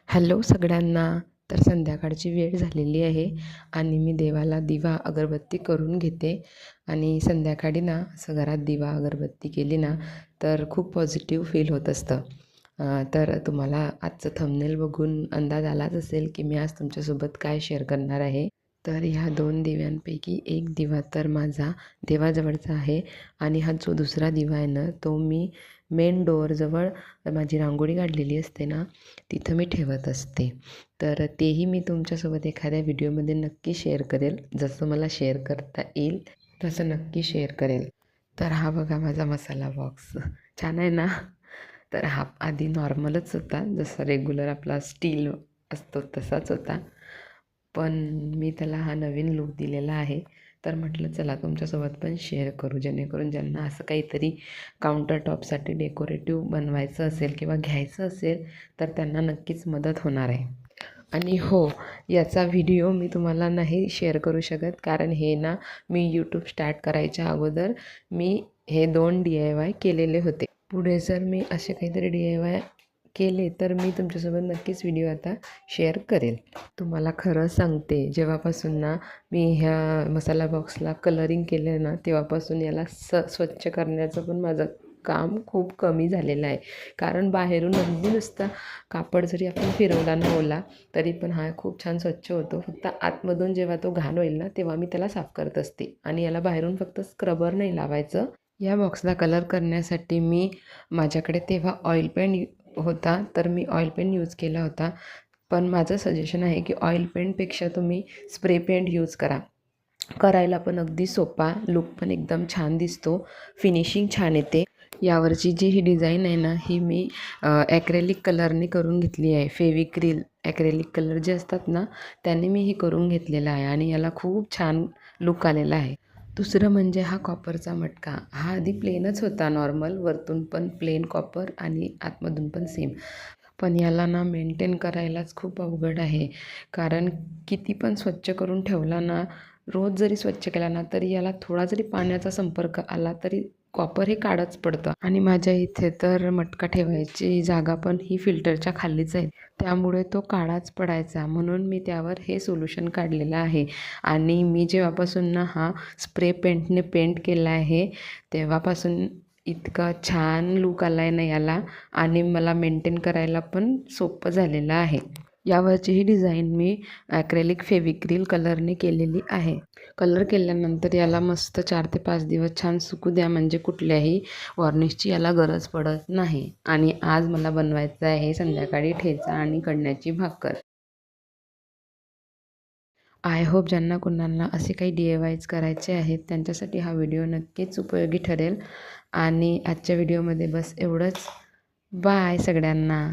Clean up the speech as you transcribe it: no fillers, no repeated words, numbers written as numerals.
Hello सगळ्यांना. तर संध्याकाळची वेळ झालेली आहे आणि मी देवाला दिवा अगरबत्ती करून घेते. आणि संध्याकाळी ना असं घरात दिवा अगरबत्ती केली ना तर खूप पॉझिटिव्ह फील होत असतं. तर तुम्हाला आजचं थंबनेल बघून अंदाज आलाच असेल की मी आज तुमच्यासोबत काय शेअर करणार आहे. तर ह्या 2 दिव्यांपैकी एक दिवा तर माझा देवाजवळचा आहे आणि हा जो दुसरा दिवा आहे ना तो मी मेन डोअरजवळ माझी रांगोळी काढलेली असते ना तिथं मी ठेवत असते. तर तेही मी तुमच्यासोबत एखाद्या व्हिडिओमध्ये नक्की शेअर करेल. जसं मला शेअर करता येईल तसं नक्की शेअर करेल. तर हा बघा माझा मसाला बॉक्स छान आहे ना. तर हा आधी नॉर्मलच होता, जसा रेग्युलर आपला स्टील असतो तसाच होता. पण मी त्याला हा नवीन लूक दिलेला आहे. तर म्हटलं चला तुमच्यासोबत पण शेअर करू, जेणेकरून ज्यांना असं काहीतरी काउंटर टॉपसाठी डेकोरेटिव्ह बनवायचं असेल किंवा घ्यायचं असेल तर त्यांना नक्कीच मदत होणार आहे. आणि हो, याचा व्हिडिओ मी तुम्हाला नाही शेअर करू शकत, कारण हे ना मी यूट्यूब स्टार्ट करायच्या अगोदर मी हे 2 DIY केलेले होते. पुढे जर मी असे काहीतरी DIY केले तर मी तुमच्यासोबत नक्कीच व्हिडिओ आता शेअर करेल. तुम्हाला खरं सांगते, जेव्हापासून ना मी ह्या मसाला बॉक्सला कलरिंग केलं ना तेव्हापासून याला स्वच्छ करण्याचं पण माझं काम खूप कमी झालेलं आहे. कारण बाहेरून अगदी नुसता कापड जरी आपण फिरवला ना ओला तरी पण हा खूप छान स्वच्छ होतो. फक्त आतमधून जेव्हा तो घाण होईल ना तेव्हा मी त्याला साफ करत असते. आणि याला बाहेरून फक्त स्क्रबर नाही लावायचं. या बॉक्सला कलर करण्यासाठी मी माझ्याकडे तेव्हा ऑइल पेंट होता तर मी ऑइल पेंट यूज केला होता. पण माझं सजेशन आहे की ऑइल पेंटपेक्षा तुम्ही स्प्रे पेंट यूज करा. करायला पण अगदी सोपा, लूक पण एकदम छान दिसतो, फिनिशिंग छान येते. यावरची जी ही डिझाईन आहे ना ही मी ॲक्रेलिक कलरने करून घेतली आहे. फेविक्रिल ॲक्रेलिक कलर जे असतात ना त्याने मी हे करून घेतलेलं आहे आणि याला खूप छान लूक आलेला आहे. दुसरं म्हणजे हा कॉपरचा मटका. हा आधी प्लेनच होता नॉर्मल, वरतून पण प्लेन कॉपर आणि आतमधून पण सेम. पण याला ना मेंटेन करायलाच खूप अवघड आहे. कारण किती पण स्वच्छ करून ठेवला ना, रोज जरी स्वच्छ केला ना तरी याला थोडा जरी पाण्याचा संपर्क आला तरी कॉपर हे काळंच पडतं. आणि माझ्या इथे तर मटका ठेवायची जागा पण ही फिल्टरच्या खालीच आहे, त्यामुळे तो काळाच पडायचा. म्हणून मी त्यावर हे सोल्युशन काढलेलं आहे. आणि मी जेव्हापासून ना हा स्प्रे पेंटने पेंट केला आहे तेव्हापासून इतका छान लूक आला आहे ना याला, आणि मला मेंटेन करायला पण सोपं झालेलं आहे. यावरची ही डिझाईन मी ॲक्रेलिक फेविक्रिल कलरने केलेली आहे. कलर केल्यानंतर याला मस्त 4 ते 5 दिवस छान सुकू द्या, म्हणजे कुठल्याही वॉर्निशची याला गरज पडत नाही. आणि आज मला बनवायचं आहे संध्याकाळी ठेचा आणि कणण्याची भाकर. आय होप ज्यांना कुणाला असे काही DIYs करायचे आहेत त्यांच्यासाठी हा व्हिडिओ नक्कीच उपयोगी ठरेल. आणि आजच्या व्हिडिओमध्ये बस एवढंच. बाय सगळ्यांना.